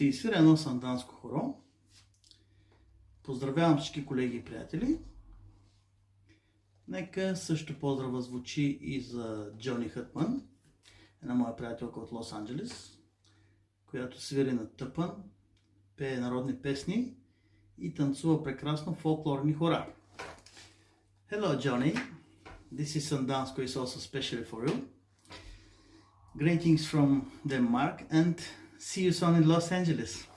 Ще изсвиря едно санданско хоро. Поздравявам всички колеги и приятели. Нека също поздрава звучи и за Джони Хътман, една моя приятелка от Лос Анджелес, която свири на тъпан, пее народни песни и танцува прекрасно фолклорни хора. Hello Johnny, this is Sandansko is also specially for you. Greetings from Denmark and see you soon in Los Angeles.